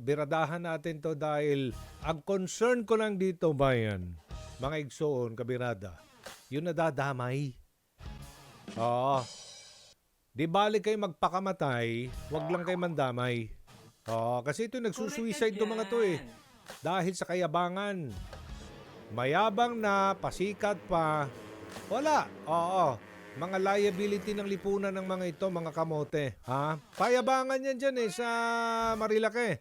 biradahan natin to dahil ang concern ko lang dito, bayan, mga igsoon, kabirada, yung nadadamay. Oo. Di bali kayo magpakamatay, wag lang kayo mandamay. Oo, kasi ito nagsusuicide itong mga to eh. Dahil sa kayabangan. Mayabang na, pasikat pa. Wala. Oo. Mga liability ng lipunan ng mga ito, mga kamote. Ha? Payabangan yan dyan eh sa Marilake.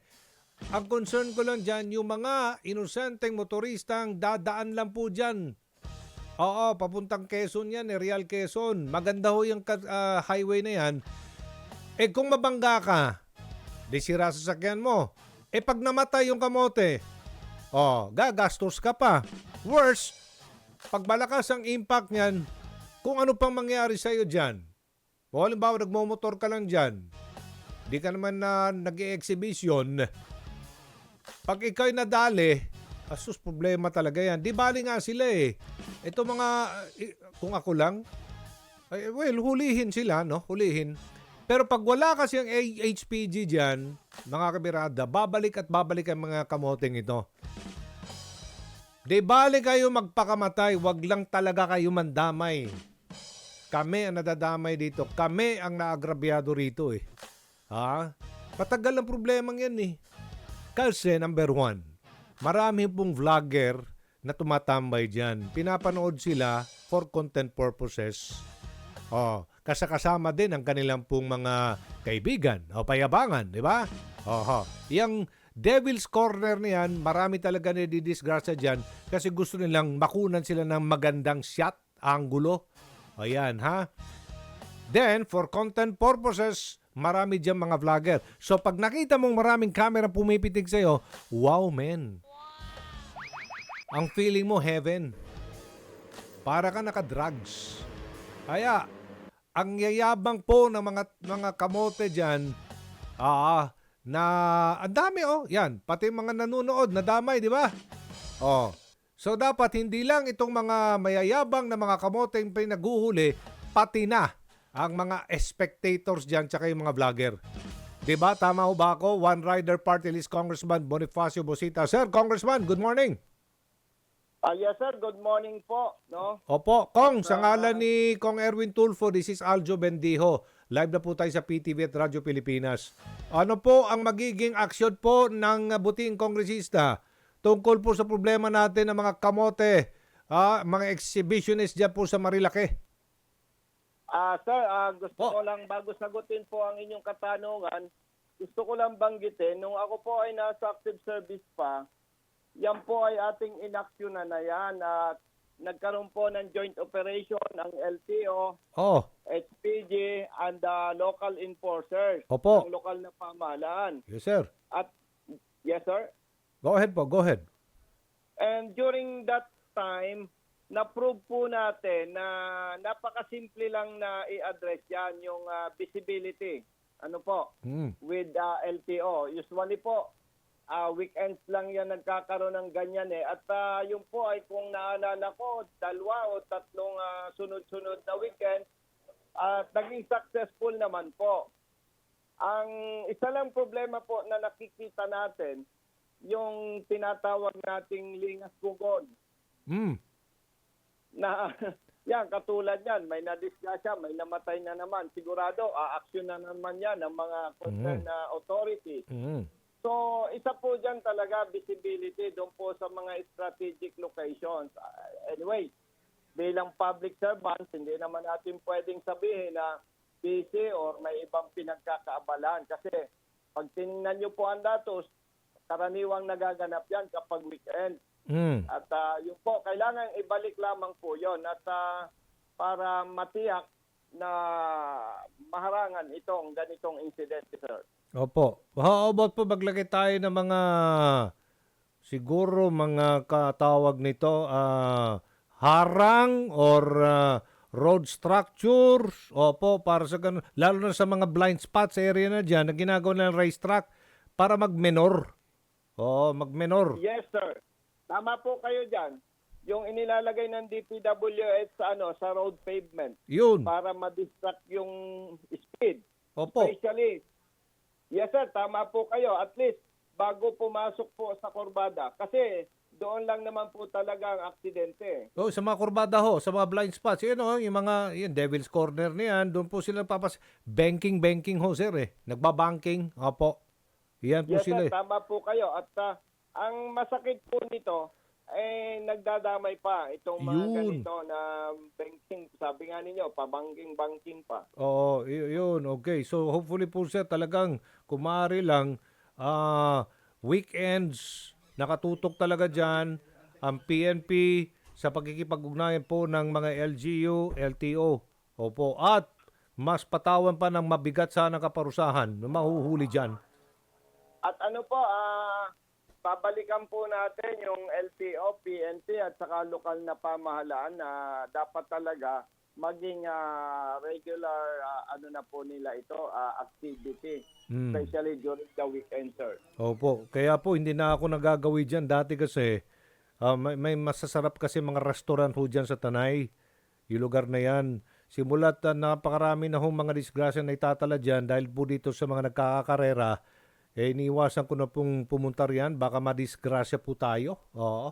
Ang concern ko lang dyan, yung mga inosenteng motoristang dadaan lang po dyan. Oo, papuntang Quezon yan eh, Real Quezon. Maganda ho yung highway na yan. Eh kung mabangga ka, di sira sa sasakyan mo. Eh pag namatay yung kamote, gagastos ka pa. Worse, pag malakas ang impact niyan, kung ano pang mangyari sa'yo dyan. O halimbawa, nagmumotor ka lang dyan. Di ka naman na nag-i-exhibition. Pag ikaw'y nadali, asus, problema talaga yan. Di bali nga sila eh. Ito mga, kung ako lang, hulihin sila, no? Hulihin. Pero pag wala kasi ang HPG dyan, mga kabirada, babalik at babalik ang mga kamoteng ito. Di bali kayo magpakamatay, wag lang talaga kayo mandamay. Kami ang nadadamay dito. Kami ang naagrabyado rito eh. Ha? Patagal ang problemang yan eh. Kasi number one, marami pong vlogger na tumatambay dyan. Pinapanood sila for content purposes. Kasama din ang kanilang pong mga kaibigan o payabangan, di ba? Yang Devil's Corner niyan, marami talaga na didisgrasya dyan kasi gusto nilang makunan sila ng magandang shot, angulo. Ayan, ha? Then, for content purposes, marami dyan mga vlogger. So, pag nakita mong maraming camera pumipitig sa'yo, wow, men. Ang feeling mo, heaven. Para ka naka-drugs. Kaya, ang yayabang po ng mga kamote dyan, na ang dami yan, pati mga nanonood, nadamay, di ba? So dapat hindi lang itong mga mayayabang na mga kamoteng pinaghuhuli, pati na ang mga spectators dyan tsaka yung mga vlogger. Di ba? Tama ho ba ako? One Rider Party List Congressman Bonifacio Busita. Sir, Congressman, good morning. Yes sir, good morning po. No? Opo, Kong, sa ngalan ni Kong Erwin Tulfo, this is Aljo Bendijo. Live na po tayo sa PTV at Radyo Pilipinas. Ano po ang magiging aksyon po ng buting kongresista tungkol po sa problema natin ng mga kamote, mga exhibitionist dyan po sa Marilake? Sir, gusto ko lang bago sagutin po ang inyong katanungan, gusto ko lang banggitin, nung ako po ay nasa active service pa, yan po ay ating inaksyonan na yan. Nagkaroon po ng joint operation ang LTO, HPG, and local enforcers ng lokal na pamahalaan. Yes, sir. Yes, sir. Go ahead po, go ahead. And during that time, na-prove po natin na napakasimple lang na i-address yan, yung visibility. Ano po? With LTO. Usually po, weekends lang yan nagkakaroon ng ganyan eh. At yun po ay kung naalala ko, 2 o 3 sunod-sunod na weekend, naging successful naman po. Ang isa lang problema po na nakikita natin, yung tinatawag nating lingas kugod. Na yan, katulad yan, may nadisgrasya, may namatay na naman. Sigurado, aaksyon na naman yan ng mga concerned authorities. So, isa po dyan talaga visibility doon po sa mga strategic locations. Anyway, bilang public servants, hindi naman natin pwedeng sabihin na busy or may ibang pinagkakaabalan. Kasi pag tinignan nyo po ang datos, karaniwang nagaganap yan kapag weekend. At yun po, kailangan ibalik lamang po yon at para matiyak na maharangan itong ganitong incident, sir. Opo. How about po maglagay tayo ng mga, siguro mga katawag nito, harang or road structures? Opo, para sa ganun. Lalo na sa mga blind spots area na dyan, na ginagawa ng racetrack para magmenor. Magmenor. Yes, sir. Tama po kayo dyan. Yung inilalagay ng DPWH sa road pavement. Yun. Para ma-distract yung speed. Opo. Especially, yes sir, tama po kayo. At least, bago pumasok po sa kurbada. Kasi doon lang naman po talaga ang aksidente. Oh, sa mga kurbada ho, sa mga blind spots, yun oh, yung mga yung Devil's Corner niyan, doon po sila banking ho sir eh. Nagbabanking, opo. Yan po Yes sila sir, eh. tama po kayo. At ang masakit po nito, nagdadamay pa itong mga Yun. ganito na banking, sabi nga ninyo, pabangking-banking pa. Oo, yun. Okay. So hopefully po sir talagang kumari lang weekends nakatutok talaga diyan ang PNP sa pagkikipag-ugnayan po ng mga LGU, LTO. Opo. At mas patawan pa ng mabigat sana kaparusahan na mahuhuli diyan. At ano po, babalikan po natin yung LTO, PNP at saka lokal na pamahalaan na dapat talaga maging regular ano na po nila ito, activity, especially during the weekend, sir. Opo. Kaya po hindi na ako nagagawi diyan dati kasi may masasarap kasi mga restaurant ho dyan sa Tanay. Yung lugar na yan. Simulat napakarami na hong mga disgrasya na itatala dyan dahil po dito sa mga nagkakakarera, iniiwasan ko na pong pumunta riyan. Baka madisgrasya po tayo. Oo.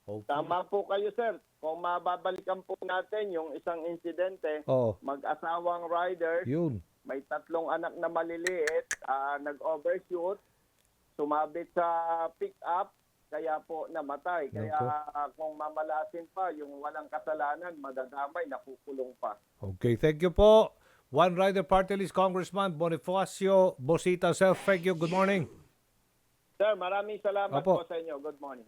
Okay. Tama po kayo, sir. Kung mababalikan po natin yung isang insidente, Oo. mag-asawang riders, Yun. may 3 anak na maliliit, nag-overshoot, sumabit sa pick-up, kaya po namatay. Kaya kung mamalasin pa, yung walang kasalanan, madadamay, nakukulong pa. Okay. Thank you po. One Rider Party List Congressman Bonifacio Bosita. Sir, thank you. Good morning. Sir, maraming salamat Opo. po sa inyo. Good morning.